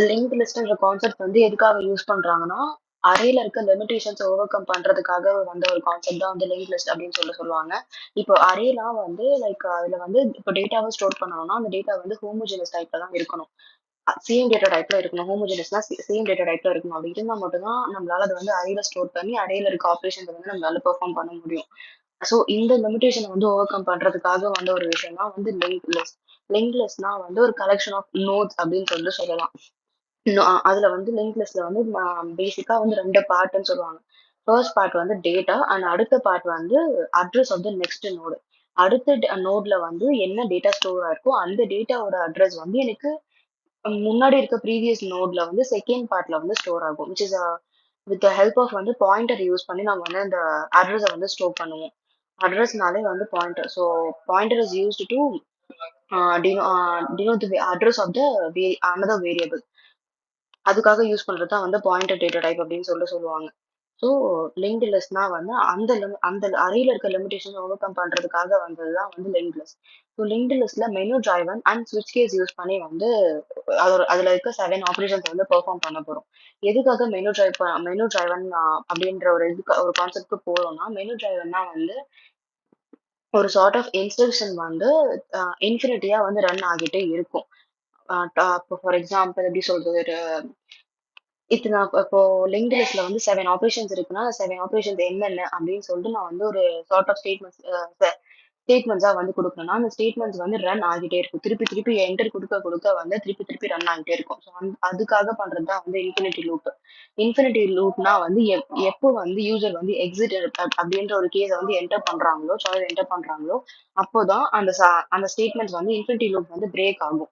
Linked லிஸ்ட்ன்ற concept வந்து எதுக்காக use பண்றாங்கன்னா, அரேல இருக்க லிமிட்டேஷன்ஸ ஓவர் கம் பண்றதுக்காக வந்த ஒரு கான்செப்ட் தான் வந்து லிங்க்ட் லிஸ்ட் அப்படின்னு சொல்லுவாங்க. இப்போ அரேலாம் வந்து அதுல வந்து இப்போ டேட்டாவ ஸ்டோர் பண்ணணும்னா, அந்த டேட்டா வந்து ஹோமோஜெனஸ் டைப்ல தான் இருக்கணும். சேம் டேட்டா டைப்ல இருக்கணும். ஹோமோஜெனஸ்னா சேம் டேட்டா டைப்ல இருக்கணும். அப்படி இருந்தா மட்டும் தான் நம்மளால அத வந்து அரேல ஸ்டோர் பண்ணி அரேல இருக்க ஆப்பரேஷன்ஸ வந்து நம்மளால பெர்ஃபார்ம் பண்ண முடியும். ஸோ இந்த லிமிட்டேஷன வந்து ஓவர் கம் பண்றதுக்காக வந்த ஒரு விஷயம் தான் வந்து லிங்க்ட் லிஸ்ட். லிங்க்ட் லிஸ்ட்னா வந்து ஒரு கலெக்ஷன் ஆஃப் நோட்ஸ் அப்படின்னு சொல்லலாம். இன்னும் அதுல வந்து லிங்க் லிஸ்ட்ல வந்து பேசிக்கா வந்து 2 பார்ட்ன்னு சொல்லுவாங்க. ஃபர்ஸ்ட் பார்ட் வந்து டேட்டா அண்ட் அடுத்த பார்ட் வந்து address of the next node. அடுத்த நோட்ல வந்து என்ன டேட்டா ஸ்டோர் ஆயிருக்கோ அந்த டேட்டாவோட அட்ரஸ் வந்து எனக்கு முன்னாடி இருக்க ப்ரீவியஸ் நோட்ல வந்து செகண்ட் பார்ட்ல வந்து ஸ்டோர் ஆகும். Which is with the help of வந்து பாயிண்டர் யூஸ் பண்ணி நம்ம வந்து அந்த அட்ரஸ வந்து ஸ்டோர் பண்ணுவோம். அட்ரஸ்னாலே வந்து pointer. So pointer is used to denote the address of the another variable. அதுக்காக யூஸ் பண்றது தான் வந்து பாயிண்டர் டேட்டா டைப் அப்படின்னு சொல்லுவாங்க. ஸோ லிங்க்டு லிஸ்ட்னா வந்து அந்த அரேல இருக்க லிமிடேஷன் ஓவர் கம் பண்றதுக்காக வந்தது தான் வந்து லிங்க்டு லிஸ்ட். ஸோ லிங்க்டு லிஸ்ட்ல மெனு டிரைவன் அண்ட் ஸ்விட்ச் கேஸ் யூஸ் பண்ணி வந்து அதுல இருக்க 7 ஆப்ரேஷன்ஸ் வந்து பெர்ஃபார்ம் பண்ண போறோம். எதுக்காக மெனு டிரைவன் அப்படின்ற ஒரு கான்செப்ட்க்கு போறோம்னா, மெனு டிரைவன்னா வந்து ஒரு சார்ட் ஆஃப் இன்ஸ்ட்ரக்ஷன் வந்து இன்ஃபினிட்டியா வந்து ரன் ஆகிட்டே இருக்கும். ஃபார் எக்ஸாம்பிள் எப்படி சொல்றது, நான் இப்போ லிங்க்டு லிஸ்ட்ல வந்து 7 ஆப்பரேஷன்ஸ் இருக்குன்னா, அந்த 7 ஆப்பரேஷன்ஸ் என்னென்ன அப்படின்னு சொல்லிட்டு நான் வந்து ஒரு சார்ட் ஆஃப் ஸ்டேட்மெண்ட்ஸா வந்து குடுக்கணும்னா, அந்த ஸ்டேட்மெண்ட்ஸ் வந்து ரன் ஆகிட்டே இருக்கும். திருப்பி திருப்பி என்டர் குடுக்க வந்து திருப்பி திருப்பி ரன் ஆகிட்டே இருக்கும். ஸோ அதுக்காக பண்றது தான் வந்து இன்ஃபினிட்டி லூப். இன்ஃபினிட்டி லூப்னா வந்து எப்போ வந்து யூசர் வந்து எக்ஸிட் அப்படின்ற ஒரு கேஸ வந்து என்டர் பண்றாங்களோ, அப்போதான் அந்த ஸ்டேட்மெண்ட்ஸ் வந்து இன்ஃபினிட்டி லூப் வந்து பிரேக் ஆகும்.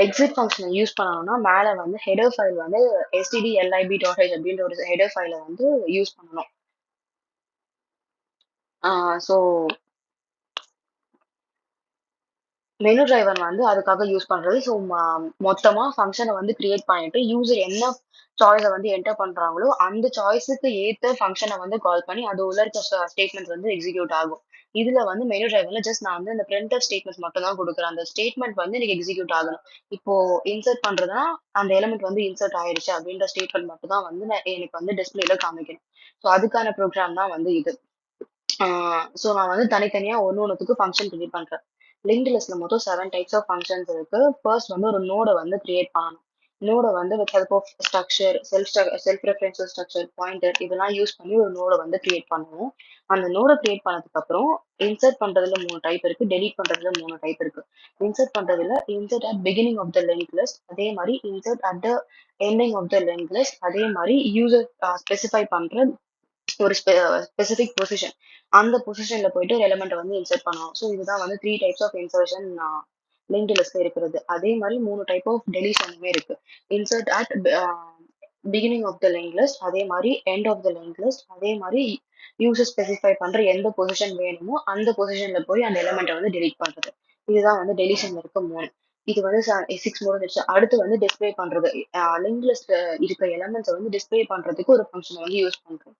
எக்ஸிட் ஃபங்ஷனை யூஸ் பண்ணணும்னா மேல வந்து ஹெடர் ஃபைல் வந்து stdlib.h அப்படின்ற ஒரு ஹெடர் ஃபைலை வந்து யூஸ் பண்ணணும். ஸோ மெனு டிரைவர் வந்து அதுக்காக யூஸ் பண்றது. ஸோ மொத்தமா ஃபங்க்ஷனை வந்து கிரியேட் பண்ணிட்டு யூசர் என்ன சாய்ஸை வந்து என்டர் பண்றாங்களோ அந்த சாய்ஸுக்கு ஏத்த ஃபங்க்ஷனை வந்து கால் பண்ணி அது உள்ள இருக்க ஸ்டேட்மெண்ட் வந்து எக்ஸிக்யூட் ஆகும். இதுல வந்து மெனு டிரைவர்ல ஜஸ்ட் நான் வந்து அந்த பிரிண்டர் ஸ்டேட்மெண்ட் மட்டும் தான் கொடுக்குறேன். அந்த ஸ்டேட்மெண்ட் வந்து எனக்கு எக்ஸிக்யூட் ஆகணும். இப்போ இன்சர்ட் பண்றதுன்னா அந்த எலிமெண்ட் வந்து இன்சர்ட் ஆயிடுச்சு அப்படின்ற ஸ்டேட்மெண்ட் மட்டும் தான் வந்து எனக்கு வந்து டிஸ்பிளேல காமிக்கணும். ஸோ அதுக்கான ப்ரோக்ராம் தான் வந்து இது. ஸோ நான் வந்து தனித்தனியா ஒண்ணுத்துக்கு ஃபங்க்ஷன் கிரியேட் பண்றேன். லிங்க்டு லிஸ்ட்ல மொத்தம் 7 டைப்ஸ் ஆஃப் ஃபங்க்ஷன்ஸ் இருக்கு. ஃபர்ஸ்ட் வந்து ஒரு நோட வந்து கிரியேட் பண்ணணும். நோட வந்து with help of structure, self referential structure, pointer இதெல்லாம் யூஸ் பண்ணி ஒரு நோட வந்து கிரியேட் பண்ணுவோம். அந்த நோட கிரியேட் பண்ணதுக்கு அப்புறம் இன்சர்ட் பண்றதுல 3 டைப் இருக்கு, டெலீட் பண்றதுல 3 டைப் இருக்கு. Insert at beginning of the link list, அதே மாதிரி insert at the ending of the link list, அதே மாதிரி யூசர் ஸ்பெசிஃபை பண்ற ஒரு ஸ்பெசிபிக் பொசிஷன், அந்த பொசிஷன்ல போயிட்டு ஒரு எலிமெண்ட் வந்து இன்சர்ட் பண்ணணும். ஸோ இதுதான் வந்து 3 டைப்ஸ் ஆஃப் இன்சர்ஷன் லிங்க்டு லிஸ்ட்ல இருக்கிறது. அதே மாதிரி 3 டைப் ஆஃப் டெலிஷனுமே இருக்கு. Insert at beginning of the link list, அதே மாதிரி end of the link list, அதே மாதிரி யூசர் ஸ்பெசிஃபை பண்ற எந்த பொசிஷன் வேணுமோ அந்த பொசிஷன்ல போய் அந்த எலிமெண்ட்டை வந்து டெலிட் பண்றது. இதுதான் வந்து டெலிஷன்ல இருக்க 3. இது வந்து 6 முடிஞ்சிருச்சு. அடுத்து வந்து டிஸ்பிளே பண்றது. லிங்க் லிஸ்ட்ல இருக்க எலிமெண்ட்ஸை வந்து டிஸ்பிளே பண்றதுக்கு ஒரு ஃபங்க்ஷனை வந்து யூஸ் பண்றோம்.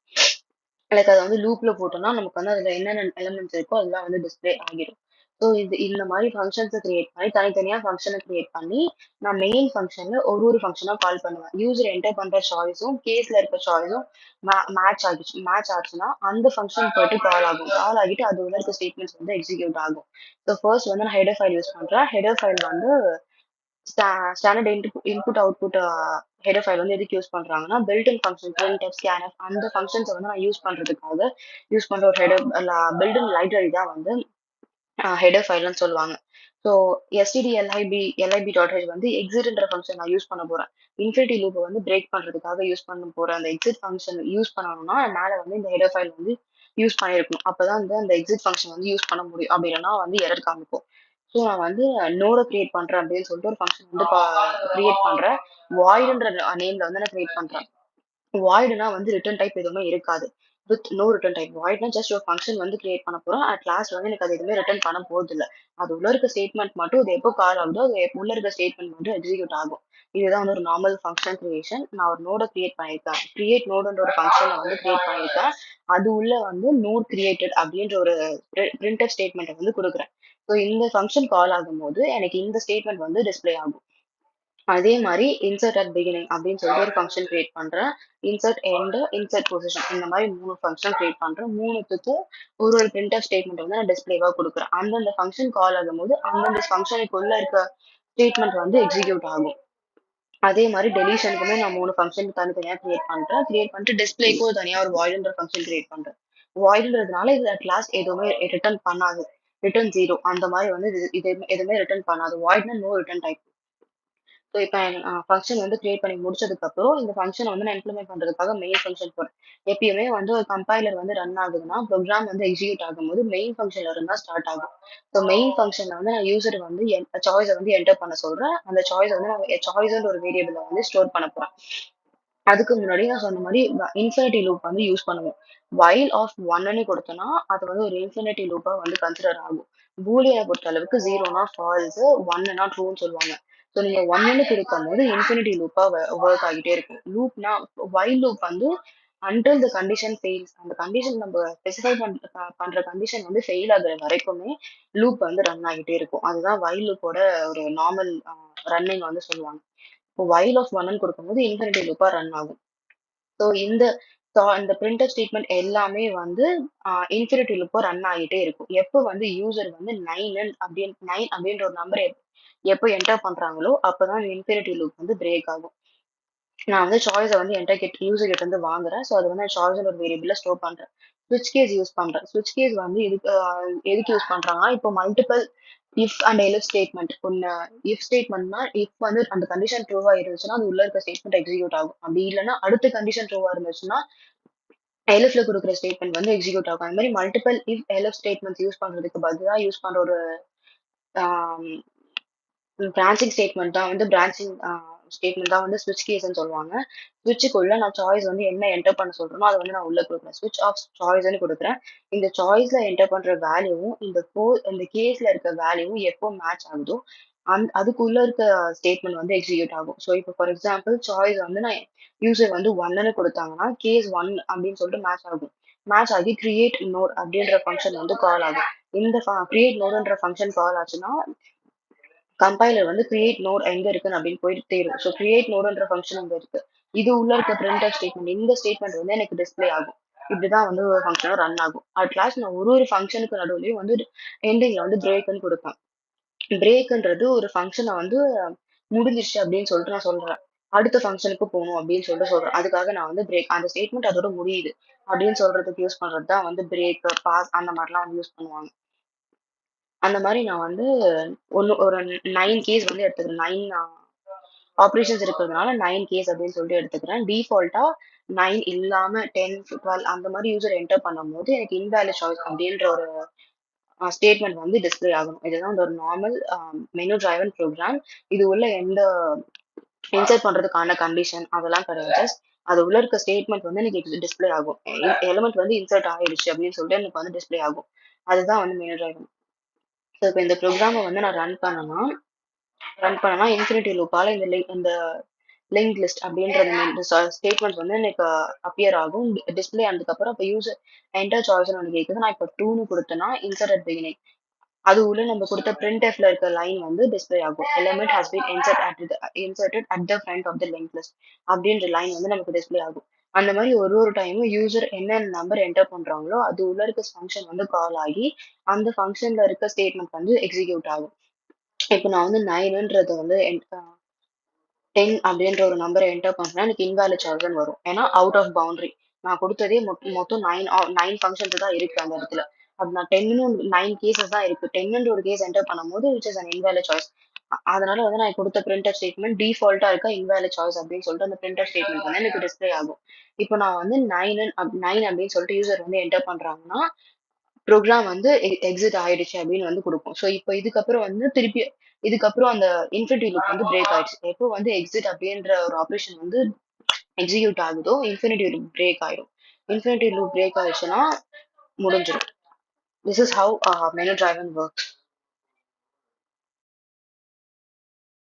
லைக் அத வந்து லூப்ல போட்டோம்னா நமக்கு வந்து அதுல என்னென்ன எலிமெண்ட்ஸ் இருக்கோ அதெல்லாம் வந்து டிஸ்பிளே ஆகிடும். ஸோ இந்த மாதிரி ஃபங்க்ஷன்ஸை கிரியேட் பண்ணி தனித்தனியா ஃபங்க்ஷனை கிரியேட் பண்ணி நான் மெயின் ஃபங்க்ஷன்ல ஒரு ஃபங்க்ஷனா கால் பண்ணுவேன். யூசர் என்டர் பண்ற சாய்ஸும் கேஸ்ல இருக்க சாய்ஸும் மேட்ச் ஆச்சுன்னா அந்த ஃபங்க்ஷன் போயிட்டு கால் ஆகிட்டு அது உள்ள இருக்க ஸ்டேட்மெண்ட்ஸ் வந்து எக்ஸிக்யூட் ஆகும். ஸோ ஃபர்ஸ்ட் வந்து நான் ஹெடர் ஃபைல் யூஸ் பண்றேன். ஹெடர் ஃபைல் வந்து standard input output header file வந்து எதுக்கு யூஸ் பண்றாங்கன்னா பில்ட்-இன் ஃபங்க்ஷன் printf scanf அந்த ஃபங்க்ஷன்ஸ் வந்து நான் யூஸ் பண்றதுக்காக யூஸ் பண்ற ஒரு பில்ட்-இன் லைப்ரரி தான் வந்து ஹெடர் ஃபைல்னு சொல்லுவாங்க. ஸோ stdlib.h வந்து எக்ஸிட்ன்ற ஃபங்க்ஷன் நான் யூஸ் பண்ண போறேன். இன்ஃபினிட்டி லூப் வந்து பிரேக் பண்றதுக்காக யூஸ் பண்ண போறேன். அந்த எக்ஸிட் ஃபங்க்ஷன் யூஸ் பண்ணணும்னா மேல வந்து இந்த ஹெடர் ஃபைல் வந்து யூஸ் பண்ணியிருக்கணும். அப்பதான் வந்து அந்த எக்ஸிட் ஃபங்க்ஷன் வந்து யூஸ் பண்ண முடியும். அப்படி இல்லைன்னா வந்து எரர் காமிக்கும். ஸோ நான் வந்து நோட கிரியேட் பண்றேன் அப்படின்னு சொல்லிட்டு ஒரு ஃபங்க்ஷன் வந்து கிரியேட் பண்றேன். வாய்டுன்ற நேம்ல வந்து நான் கிரியேட் பண்றேன். வாய்டுனா வந்து ரிட்டர்ன் டைப் எதுவுமே இருக்காது. With no return type. வாய்ட்னா ஜஸ்ட் ஒரு ஃபங்க்ஷன் வந்து கிரியேட் பண்ண போறோம். அட் லாஸ்ட் வந்து எனக்கு அது எதுவுமே ரிட்டர்ன் பண்ண போறது இல்ல. அது உள்ள இருக்க ஸ்டேட்மெண்ட் மட்டும் இது எப்போ கால் ஆகுதோ அது உள்ள இருக்க ஸ்டேட்மெண்ட் மட்டும் எக்ஸிக்யூட் ஆகும். இதுதான் வந்து ஒரு நார்மல் ஃபங்க்ஷன் கிரியேஷன். நான் ஒரு நோட கிரியேட் பண்ணியிருக்கேன். கிரியேட் நோடுன்ற ஒரு ஃபங்க்ஷனை வந்து கிரியேட் பண்ணியிருக்கேன். அது உள்ள வந்து நோட் கிரியேட்டட் அப்படின்ற ஒரு பிரிண்டர் ஸ்டேட்மெண்ட்டை வந்து கொடுக்குறேன். ஸோ இந்த ஃபங்க்ஷன் கால் ஆகும்போது எனக்கு இந்த ஸ்டேட்மெண்ட் வந்து டிஸ்பிளே ஆகும். அதே மாதிரி இன்சர்ட் அட் பிகினிங் அப்படின்னு சொல்லிட்டு ஒரு ஃபங்க்ஷன் கிரியேட் பண்றேன். இன்சர்ட் எண்ட், இன்சர்ட் பொசிஷன், இந்த மாதிரி 3 ஃபங்க்ஷன் கிரியேட் பண்றேன். மூணுத்துக்கும் ஒரு பிரிண்டர் ஸ்டேட்மெண்ட் வந்து நான் டிஸ்பிளேவா கொடுக்குறேன். அந்தந்த ஃபங்க்ஷன் கால் ஆகும்போது அந்தந்த ஃபங்க்ஷனுக்குள்ள இருக்க ஸ்டேட்மெண்ட் வந்து எக்ஸிக்யூட் ஆகும். அதே மாதிரி டெலிஷனுக்குமே நான் 3 ஃபங்க்ஷன் தனித்தனியா கிரியேட் பண்றேன். கிரியேட் பண்ணிட்டு டிஸ்பிளேக்கும் தனியா ஒரு வாய்டுன்ற ஃபங்க்ஷன் கிரியேட் பண்றேன். வாய்டுன்றதுனால இது அட் லாஸ்ட் எதுவுமே ரிட்டர்ன் பண்ணாது. ரிட்டர்ன் 0 அந்த மாதிரி வந்து இது எதுவுமே ரிட்டர்ன் பண்ணாது. வாய்ட்னா நோ ரிட்டர்ன் டைப். ஸோ இப்போ ஃபங்க்ஷன் வந்து கிரியேட் பண்ணி முடிச்சதுக்கப்புறம் இந்த ஃபங்க்ஷனை வந்து நான் இம்ப்ளிமெண்ட் பண்ணுறதுக்காக மெயின் ஃபங்க்ஷன் போகிறேன். எப்பயுமே வந்து ஒரு கம்பைலர் வந்து ரன் ஆகுதுன்னா ப்ரோக்ராம் வந்து எக்ஸிக்யூட் ஆகும்போது மெயின் ஃபங்க்ஷன்ல இருந்தால் ஸ்டார்ட் ஆகும். ஸோ மெயின் ஃபங்க்ஷனில் வந்து நான் யூசர் வந்து சாய்ஸை வந்து என்டர் பண்ண சொல்கிறேன். அந்த சாய்ஸை வந்து நான் சாய்ஸ்ன்ற ஒரு வேரியபிளை வந்து ஸ்டோர் பண்ண போகிறேன். அதுக்கு முன்னாடி நான் சொன்ன மாதிரி இன்ஃபினிட்டி லூப் வந்து யூஸ் பண்ணுவோம். வைல் ஆஃப் ஒன்னு கொடுத்தோன்னா அது வந்து ஒரு இன்ஃபினிட்டி லூப்பா வந்து கன்சிடர் ஆகும். பூலியனை பொறுத்த அளவுக்கு 0னா ஃபால்ஸ், 1னா ட்ரூன்னு சொல்லுவாங்க. ஸோ நீங்க 1ன்னு கொடுக்கும் போது இன்ஃபினிட்டி லூப்பா ஒர்க் ஆகிட்டே இருக்கும். லூப்னா வைல் லூப் வந்து அன்டில் த கண்டிஷன் ஃபெயில்ஸ், அந்த கண்டிஷன் நம்ம ஸ்பெசிஃபை பண்ற கண்டிஷன் வந்து ஃபெயில் ஆகுற வரைக்குமே லூப் வந்து ரன் ஆகிட்டே இருக்கும். அதுதான் வைல் லூப்போட ஒரு நார்மல் ரன்னிங் வந்து சொல்லுவாங்க. இப்போ வைல் ஆஃப் ஒன்னு கொடுக்கும்போது இன்ஃபினிட்டி லூப்பா ரன் ஆகும். ஸோ இந்த பிரிண்டர் ஸ்டேட்மெண்ட் எல்லாமே வந்து இன்ஃபினிட்டி லூப்பா ரன் ஆகிட்டே இருக்கும். எப்போ வந்து யூசர் வந்து 9 அப்படின்ற ஒரு நம்பர் எப்போ என்டர் பண்றாங்களோ அப்பதான் இன்ஃபினிட்டி லூப் வந்து பிரேக் ஆகும். நான் வந்து சாய்ஸை வந்து யூசர் கிட்ட இருந்து வாங்குறேன். ஸோ அது வந்து சாய்ஸ் ஒரு வேரியபிள்ல ஸ்டோர் பண்றேன். ஸ்விட்ச் கேஸ் யூஸ் பண்றேன். ஸ்விட்ச் கேஸ் வந்து எதுக்கு யூஸ் பண்றாங்கன்னா இப்போ multiple if and else statement. ஒன்னு இஃப் ஸ்டேட்மெண்ட்னா இஃப் வந்து அந்த கண்டிஷன் ட்ரூவா இருந்துச்சுன்னா அது உள்ள இருக்க ஸ்டேட்மெண்ட் எக்ஸிக்யூட் ஆகும். அப்படி இல்லைன்னா அடுத்த கண்டிஷன் ட்ரூவா இருந்துச்சுன்னா எல்எஃப்ல கொடுக்குற ஸ்டேட்மெண்ட் வந்து எக்ஸிக்யூட் ஆகும். அந்த மாதிரி multiple if LF statements use பண்றதுக்கு பதிலாக யூஸ் பண்ற ஒரு பிரான்ச்சிங் ஸ்டேட்மெண்ட் தான் வந்து ஸ்டேட்மெண்ட் தான் வந்து ஸ்விட்ச் கேஸ்ன்னு சொல்லுவாங்க. ஸ்விட்சுக்குள்ள நான் சாய்ஸ் வந்து என்ன என்டர் பண்ண சொல்றேனோ அதை வந்து நான் உள்ள கொடுக்குறேன். ஸ்விட்ச் ஆஃப் சாய்ஸ்ன்னு கொடுக்குறேன். இந்த சாய்ஸ்ல என்டர் பண்ற வேல்யூவும் இந்த கேஸ்ல இருக்க வேல்யூவும் எப்போ மேட்ச் ஆகுதோ அதுக்குள்ள இருக்க ஸ்டேட்மெண்ட் வந்து எக்ஸிக்யூட் ஆகும். ஸோ இப்போ ஃபார் எக்ஸாம்பிள் சாய்ஸ் வந்து நான் யூசர் வந்து 1ன்னு கொடுத்தாங்கன்னா கேஸ் 1 அப்படின்னு சொல்லிட்டு மேட்ச் ஆகும். மேட்ச் ஆகி கிரியேட் நோட் அப்படின்ற ஃபங்க்ஷன் வந்து கால் ஆகும். இந்த கிரியேட் நோடுன்ற ஃபங்க்ஷன் கால் ஆச்சுன்னா கம்பைலர் வந்து கிரியேட் நோட் எங்க இருக்குன்னு அப்படின்னு போயிட்டு தேடும். ஸோ கிரியேட் நோடுன்ற ஃபங்க்ஷன் இங்க இருக்கு. இது உள்ள இருக்க பிரிண்டர் ஸ்டேட்மெண்ட், இந்த ஸ்டேட்மெண்ட் வந்து எனக்கு டிஸ்பிளே ஆகும். இப்படிதான் வந்து ஒரு ஃபங்க்ஷனும் ரன் ஆகும். அட் லாஸ்ட் நான் ஒரு ஃபங்க்ஷனுக்கு நடுவுலயும் வந்து எண்டிங்ல வந்து பிரேக்னு கொடுப்பேன். பிரேக்ன்றது ஒரு ஃபங்க்ஷனை வந்து முடிஞ்சிருச்சு அப்படின்னு சொல்லிட்டு நான் சொல்றேன். அடுத்த ஃபங்க்ஷனுக்கு போகணும் அப்படின்னு சொல்லிட்டு சொல்றேன். அதுக்காக நான் வந்து பிரேக், அந்த ஸ்டேட்மெண்ட் அதோட முடியுது அப்படின்னு சொல்றதுக்கு யூஸ் பண்றது தான் வந்து பிரேக், பாஸ் அந்த மாதிரிலாம் வந்து யூஸ் பண்ணுவாங்க. அந்த மாதிரி நான் வந்து ஒரு 9 கேஸ் வந்து எடுத்துக்கிறேன். 9 ஆப்ரேஷன்ஸ் இருக்கிறதுனால 9 கேஸ் அப்படின்னு சொல்லிட்டு எடுத்துக்கிறேன். டிஃபால்ட்டா 9 இல்லாம 10, 12 அந்த மாதிரி யூசர் என்டர் பண்ணும்போது எனக்கு இன்வேலிட் சாய்ஸ் அப்படின்ற ஒரு ஸ்டேட்மெண்ட் வந்து டிஸ்பிளே ஆகணும். இதுதான் ஒரு நார்மல் மெனு டிரைவன் ப்ரோக்ராம். இது உள்ள எந்த இன்சர்ட் பண்றதுக்கான கண்டிஷன் அதெல்லாம் கிடையாது. அது உள்ள இருக்க ஸ்டேட்மெண்ட் வந்து எனக்கு டிஸ்பிளே ஆகும். எலிமெண்ட் வந்து இன்சர்ட் ஆயிடுச்சு அப்படின்னு சொல்லிட்டு எனக்கு வந்து டிஸ்பிளே ஆகும். அதுதான் வந்து மெனு டிரைவன். ஸோ இப்போ இந்த ப்ரோக்ராமை வந்து நான் ரன் பண்ணனா இன்ஃபினிட்டி லூப்பால இந்த லிங்க் லிஸ்ட் அப்படின்ற ஸ்டேட்மெண்ட் வந்து எனக்கு அப்பியர் ஆகும். டிஸ்பிளே ஆனதுக்கப்புறம் இப்போ யூசர் என்டர் சாய்ஸ்னு ஒன்று கேட்குது. நான் இப்போ 2ன்னு கொடுத்தேன்னா இன்சர்ட் அட் பிகினிங் அது உள்ள நம்ம கொடுத்த printfல இருக்க லைன் வந்து டிஸ்பிளே ஆகும். Element has been inserted at the front of the link list அப்படின்ற லைன் வந்து நமக்கு டிஸ்பிளே ஆகும். அந்த மாதிரி ஒரு டைமும் யூசர் என்னென்ன நம்பர் என்டர் பண்றாங்களோ அது உள்ள இருக்க ஃபங்க்ஷன் வந்து கால் ஆகி அந்த ஃபங்க்ஷன்ல இருக்க ஸ்டேட்மெண்ட் வந்து எக்ஸிக்யூட் ஆகும். இப்போ நான் வந்து 9ன்றத வந்து 10 அப்படின்ற ஒரு நம்பரை என்டர் பண்ணா எனக்கு இன்வேலிட் சாய்ஸ்ன்னு வரும். ஏன்னா அவுட் ஆஃப் பவுண்டரி. நான் கொடுத்ததே மொத்தம் 9 ஃபங்க்ஷன்ஸ் தான் இருக்கு அந்த இடத்துல. அப்ப நான் 10ன்னு 9 கேசஸ் தான் இருக்கு. 10ன்ற ஒரு கேஸ் என்டர் பண்ணும்போது which is an invalid choice. அதனால வந்து நான் கொடுத்த பிரிண்டர் ஸ்டேட்மெண்ட் டிஃபால்ட்டா இருக்க இன்வேலிட் சாய்ஸ் அப்படின்னு சொல்லிட்டு அந்த பிரிண்டர் ஸ்டேட்மெண்ட் வந்து எனக்கு டிஸ்பிளே ஆகும். இப்போ நான் வந்து 9 அப்படின்னு சொல்லிட்டு யூசர் வந்து என்டர் பண்றாங்கன்னா ப்ரோக்ராம் வந்து எக்ஸிட் ஆயிடுச்சு அப்படின்னு வந்து கொடுக்கும். ஸோ இப்போ இதுக்கப்புறம் அந்த இன்ஃபினிட்டி லூப் வந்து பிரேக் ஆயிடுச்சு. எப்போ வந்து எக்ஸிட் அப்படின்ற ஒரு ஆப்ரேஷன் வந்து எக்ஸிக்யூட் ஆகுதோ இன்ஃபினிட்டி லூப் பிரேக் ஆயிடும். இன்ஃபினிட்டி லூப் பிரேக் ஆயிடுச்சுன்னா முடிஞ்சிடும். This is how menu driven works.